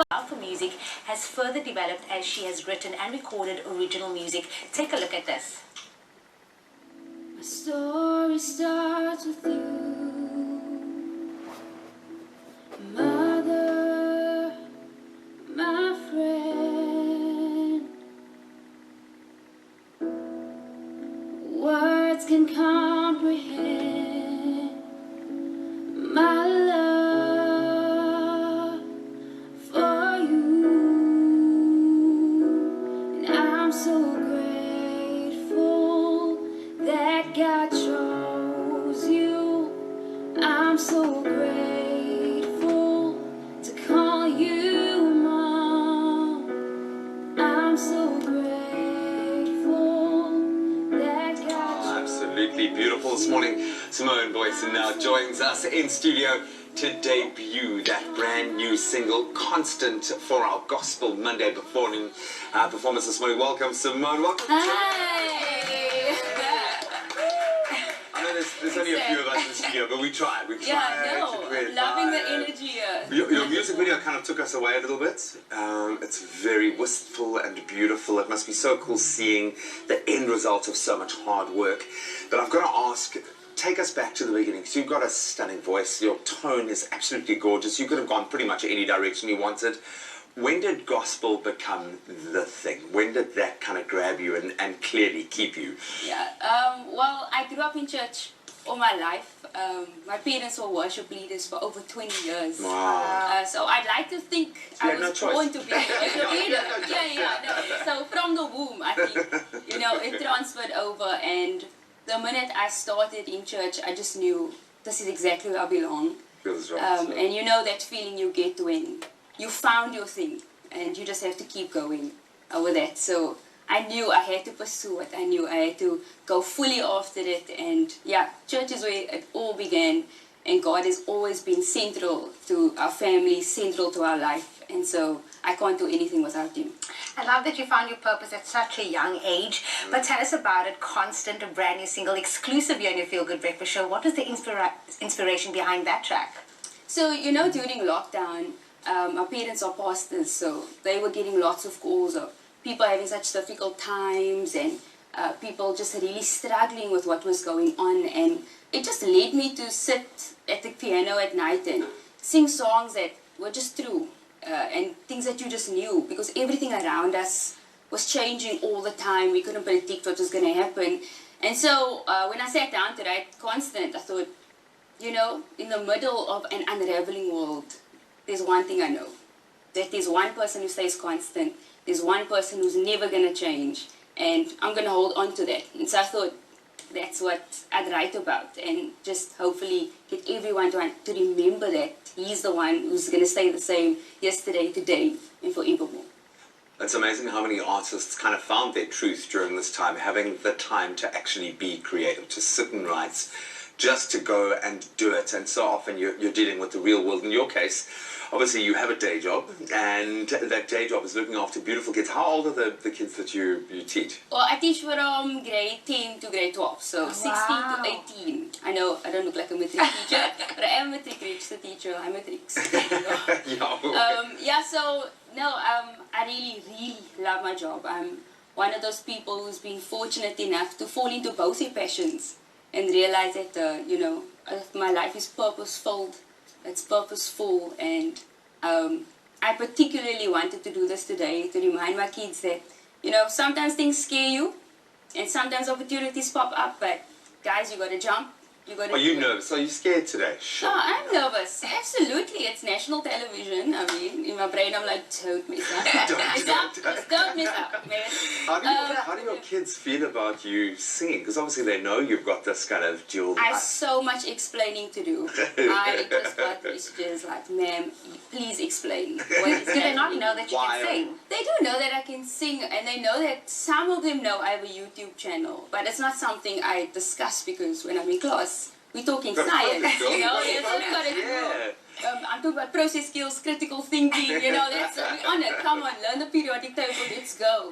love for music has further developed as she has written and recorded original music. Take a look at this. My story starts with you, Mother, my friend. Words can comprehend my love for you, and I'm so grateful that God chose you. I'm so grateful to call you Mom. I'm so grateful that God chose. Absolutely beautiful this morning. Simone Booysen now joins us in studio to debut that brand new single, Constant, for our Gospel Monday performance this morning. Welcome, Simone. Welcome. Hi. I know there's only a few of us in the studio, but we tried. Yeah, no, I'm loving the energy here. Your music video kind of took us away a little bit. It's very wistful and beautiful. It must be so cool seeing the end result of so much hard work. But I've got to ask, take us back to the beginning, because you've got a stunning voice. Your tone is absolutely gorgeous. You could have gone pretty much any direction you wanted. When did gospel become the thing? When did that kind of grab you and clearly keep you? Yeah, well, I grew up in church all my life. My parents were worship leaders for over 20 years. Wow. So I'd like to think I was born to be a worship leader. No. So from the womb, I think, it transferred over, and the minute I started in church, I just knew this is exactly where I belong. Feels right. And you know that feeling you get when you found your thing, and you just have to keep going with that. So I knew I had to pursue it. I knew I had to go fully after it. And yeah, church is where it all began. And God has always been central to our family, central to our life. And so I can't do anything without Him. I love that you found your purpose at such a young age. But tell us about it. Constant, a brand new single, exclusive here on your Feel Good Breakfast Show. What was the inspiration behind that track? So, during lockdown, our parents are pastors, so they were getting lots of calls of people having such difficult times, and people just really struggling with what was going on. And it just led me to sit at the piano at night and sing songs that were just true, and things that you just knew, because everything around us was changing all the time. We couldn't predict what was going to happen. And so when I sat down to write Constant, I thought, in the middle of an unraveling world, there's one thing I know, that there's one person who stays constant. There's one person who's never going to change, and I'm going to hold on to that. And so I thought that's what I'd write about, and just hopefully get everyone to remember that He's the one who's going to stay the same yesterday, today, and forevermore. It's amazing how many artists kind of found their truth during this time, having the time to actually be creative, to sit and write, just to go and do it. And so often you're dealing with the real world. In your case, obviously you have a day job, and that day job is looking after beautiful kids. How old are the kids that you teach? Well, I teach from grade 10 to grade 12, so 16 to 18. I know I don't look like a matric teacher, but I am a matric register teacher. I'm a matrix. I really, really love my job. I'm one of those people who's been fortunate enough to fall into both their passions and realize that, my life is purposeful. It's purposeful, and I particularly wanted to do this today to remind my kids that, sometimes things scare you, and sometimes opportunities pop up, but guys, you got to jump. Are you nervous? Are you scared today? Sure. No, I'm nervous. Absolutely. It's national television. I mean, in my brain, I'm like, don't mess up. Don't mess up, man. How do your kids feel about you singing? Because obviously they know you've got this kind of dual I have so much explaining to do. I just got messages like, ma'am, please explain. Do they not know that you can sing? They do know that I can sing, and they know that some of them know I have a YouTube channel, but it's not something I discuss, because when I'm in class, we're talking science, That's what we got to do. I'm talking about process skills, critical thinking, that's, we're on it. Come on, learn the periodic table, let's go.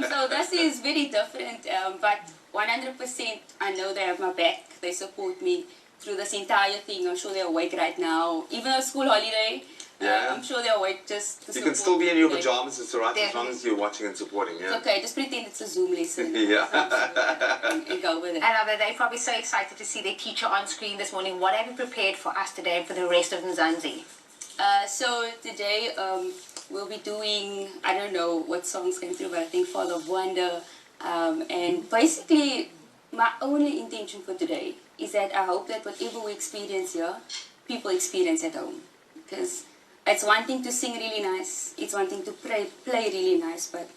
So this is very different, but 100% I know they have my back. They support me through this entire thing. I'm sure they're awake right now. Even though it's school holiday, Yeah. I'm sure they'll wait just to You can support still be in your today. pajamas, it's alright, as long Definitely. as you're watching and supporting, It's yeah? okay, just pretend it's a Zoom lesson. Yeah. And go with it. And they're probably so excited to see their teacher on screen this morning. What have you prepared for us today and for the rest of Mzansi? So today we'll be doing, I don't know what songs came through, but I think Father of Wonder. And basically, my only intention for today is that I hope that whatever we experience here, people experience at home. Because it's one thing to sing really nice, it's one thing to play really nice, but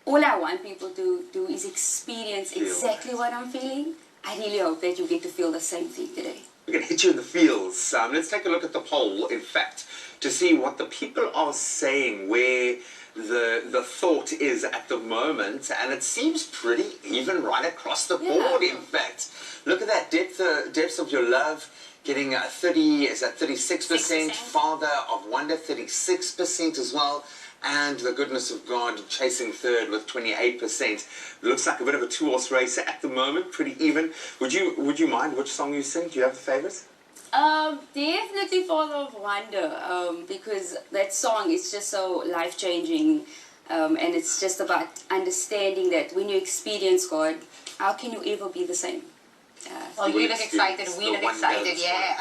all I want people to do is experience exactly what I'm feeling. I really hope that you get to feel the same thing today. We're going to hit you in the feels. Let's take a look at the poll, in fact, to see what the people are saying, where the thought is at the moment, and it seems pretty even right across the board, in fact. Look at that depths of your love. Getting 36%, 6%. Father of Wonder 36% as well, and the Goodness of God chasing third with 28%. Looks like a bit of a two-horse race at the moment, pretty even. Would you mind which song you sing? Do you have a favourite? Definitely Father of Wonder, because that song is just so life-changing, and it's just about understanding that when you experience God, how can you ever be the same? Well, you look excited, we look excited, wonders, yeah.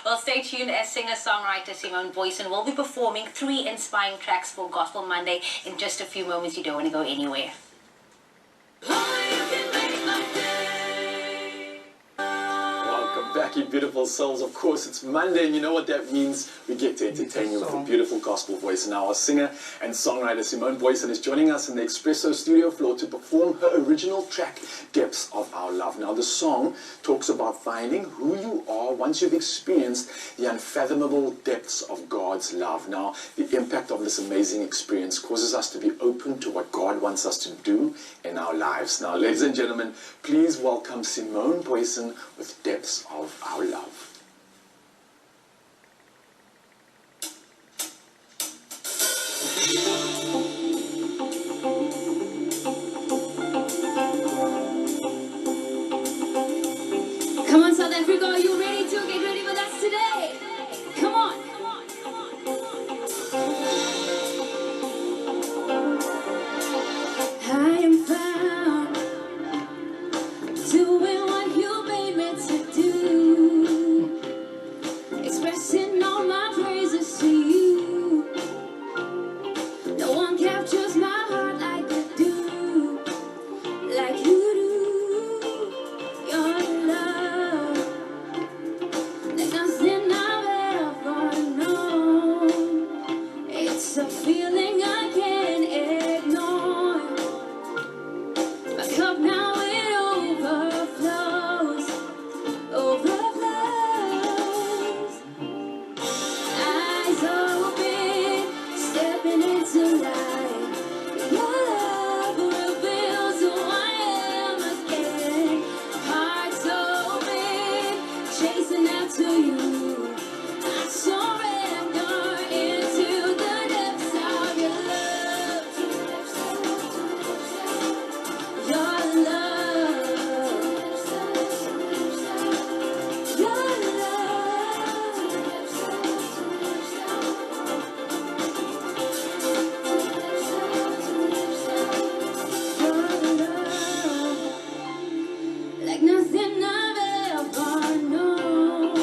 Well, stay tuned as singer-songwriter Simone Booysen will be performing 3 inspiring tracks for Gospel Monday in just a few moments. You don't want to go anywhere. Welcome back, you beautiful souls. Of course, it's Monday, and you know what that means. We get to entertain you with a beautiful gospel voice. Now, our singer and songwriter Simone Booysen is joining us in the Espresso studio floor to perform her original track, Depths of Our Love. Now, the song talks about finding who you are once you've experienced the unfathomable depths of God's love. Now, the impact of this amazing experience causes us to be open to what God wants us to do in our lives. Now, ladies and gentlemen, please welcome Simone Booysen with Depths of Our Love. Come on, South Africa, are you ready to get ready with us today? Come on. I am found doing what you made me to do, expressing all my praises to you. No one captures my heart like you do, like you do. Your love, like nothing I've ever known. It's a feeling I can't ignore. My cup now it overflows, overflows. Eyes open, stepping into light. Your love reveals who I am again. Hearts open, chasing after you. I surrender into the depths of your love. Your love. Your like nothing I've ever known.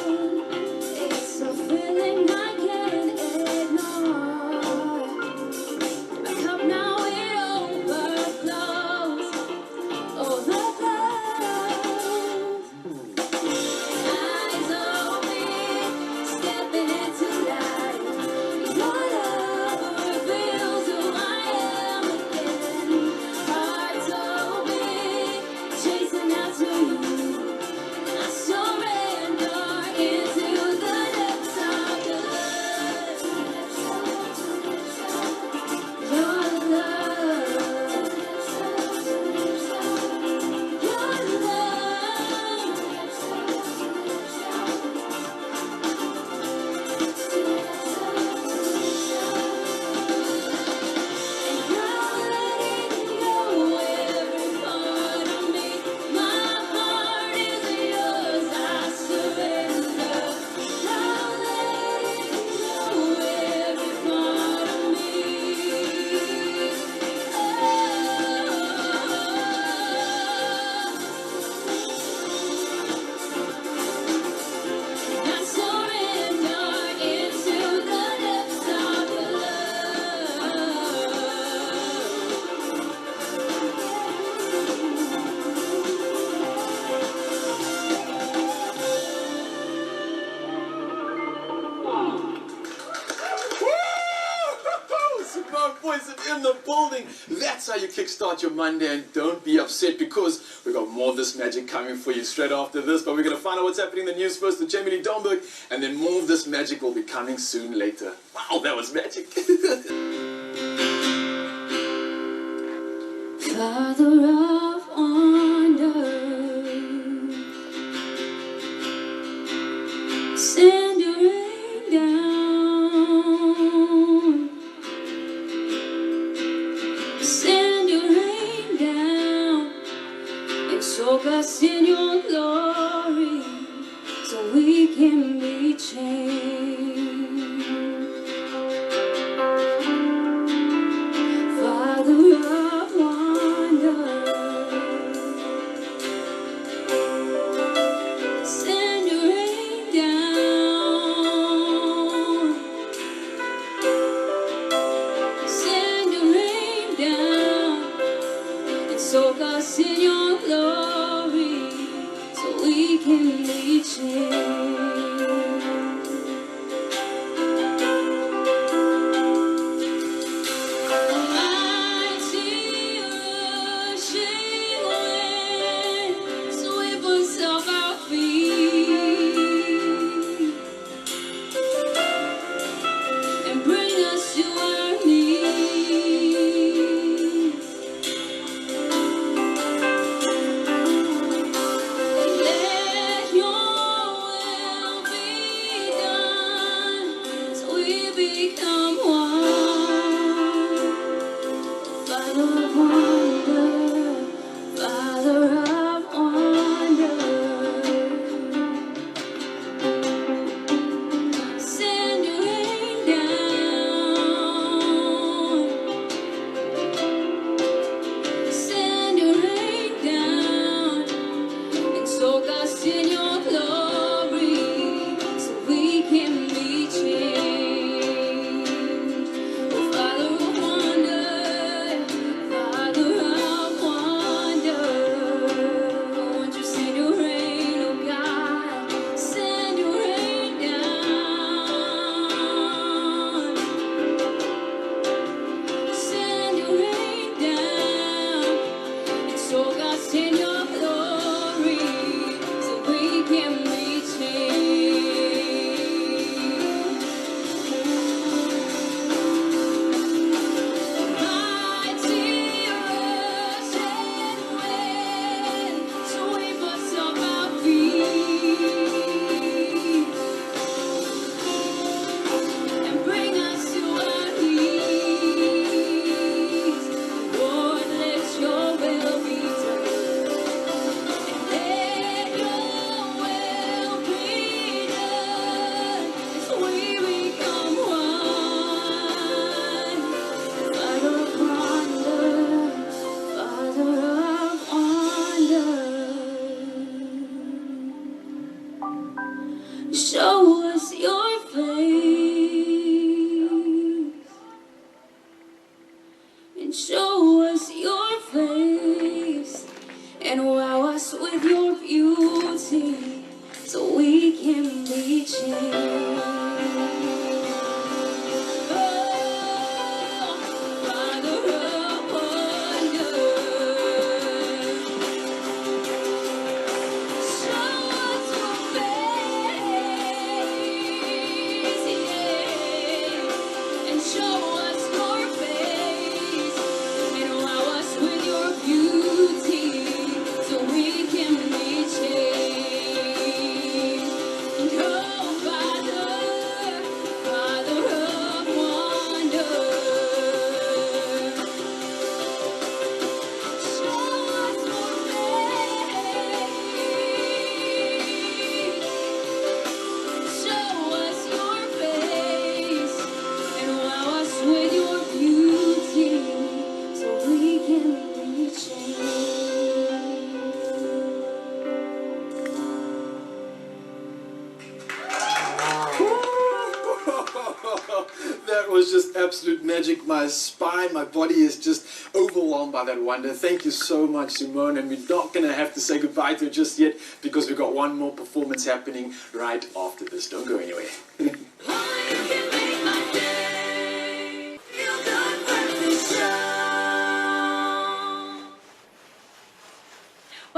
in the building. That's how you kickstart your Monday, and don't be upset because we got more of this magic coming for you straight after this. But we're going to find out what's happening in the news first with Jamie Domberg, and then more of this magic will be coming soon later. Wow, that was magic. Father of wonder, send your rain down, send your rain down, and soak us in your glory, so we can be changed. Father of wonder, send your rain down, send your rain down, and soak us in your glory, so we can be changed. Become one. Father of wonder, Father of wonder, send your rain down, send your rain down, and soak us in your glory, so we can be changed. Soak us in your glory, so we can be changed. Mighty rushing wind, sweep us off our feet, and bring us to our knees. Lord, let your will be done. Let your will be done, as we become one. Father of wonder, Father of wonder, show us your face, and show us your face, and wow us with your beauty, so we can be changed. Oh, Father of wonder, show us your face, yeah, and show us your face, and wow us with your beauty, so we can be changed. Oh, Father, Father of wonder, show us your face, show us your face, and wow us with your beauty, so we can be changed. That was just absolute magic. My spine, my body is just overwhelmed by that wonder. Thank you so much, Simone. And we're not going to have to say goodbye to her just yet because we've got one more performance happening right after this. Don't go anywhere. Oh, you can make my day feel good, perfect.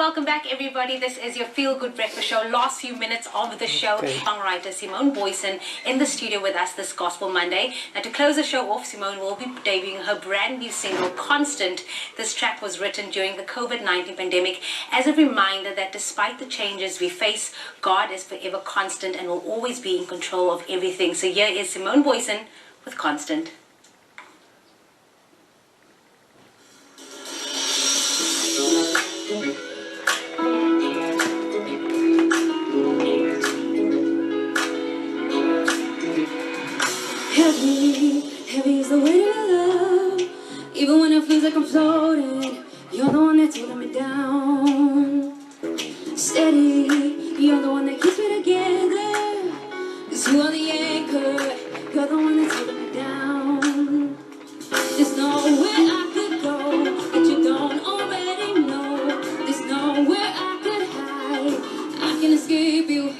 Welcome back, everybody. This is your Feel Good Breakfast Show. Last few minutes of the show. Songwriter Simone Booysen in the studio with us this Gospel Monday. Now, to close the show off, Simone will be debuting her brand new single, Constant. This track was written during the COVID-19 pandemic as a reminder that despite the changes we face, God is forever constant and will always be in control of everything. So here is Simone Booysen with Constant. Heavy is the weight of love. Even when it feels like I'm floating, you're the one that's holding me down. Steady, you're the one that keeps me together. 'Cause you are the anchor, you're the one that's holding me down. There's nowhere I could go that you don't already know. There's nowhere I could hide. I can escape you,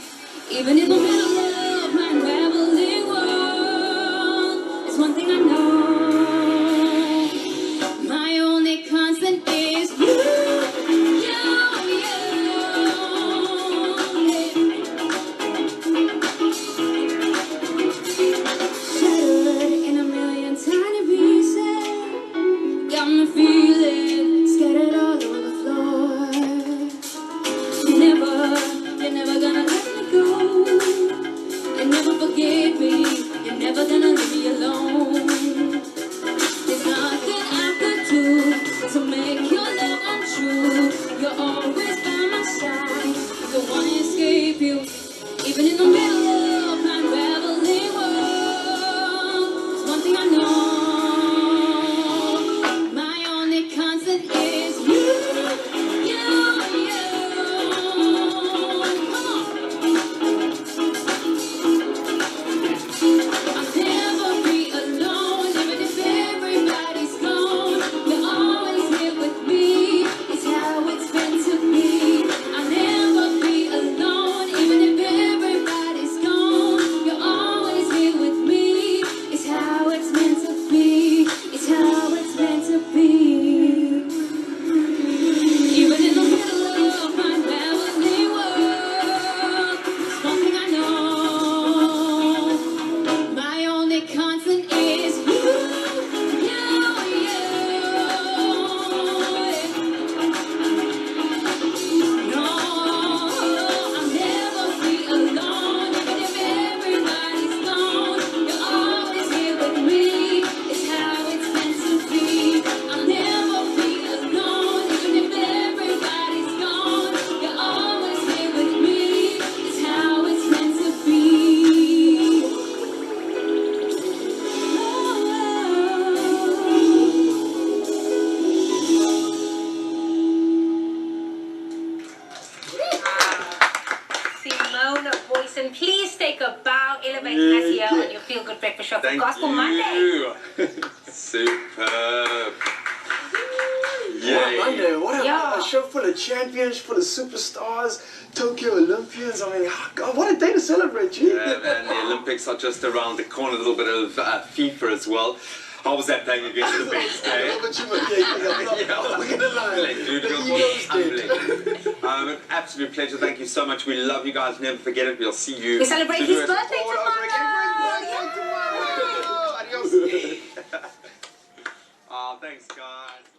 even in the middle of my unraveling world. There's one thing I know. My only constant is you. Shattered in a million tiny pieces. Got me feeling scattered all over the floor. You're never gonna let me go. You never forget me. You're never gonna leave me alone. There's nothing I could do to make your love untrue. You're always by my side. Don't wanna escape you, even in the middle of my unraveling world. There's one thing I know. My only constant is you. Come on. I'll never be alone, even if everybody's gone. You're always here with me. It's how it's meant to be. I'll never be alone, even if everybody's gone. You're always here with me. It's how it's meant to be. It's how it's meant to be. Even in the middle of my unraveling world, there's one thing I know. My only constant is you. No, I'll never be alone, even if everybody's gone. You're always here with me. It's how it's meant to be. I'll never be alone, even if everybody's gone. You're always here with me. It's how it's meant to be. Simone Booysen, please take a bow, elevating us here on your Feel Good Breakfast Show for Gospel Monday. Superb. What a Monday, what Yeah. a show full of champions, full of superstars, Tokyo Olympians. I mean, God, what a day to celebrate, gee. Yeah, man, the Olympics are just around the corner, a little bit of FIFA as well. How was that playing against the best, eh? We're gonna lie. Dude, an absolute pleasure. Thank you so much. We love you guys. Never forget it. We'll see you. We celebrate his birthday tomorrow. Adios. Oh, thanks, guys.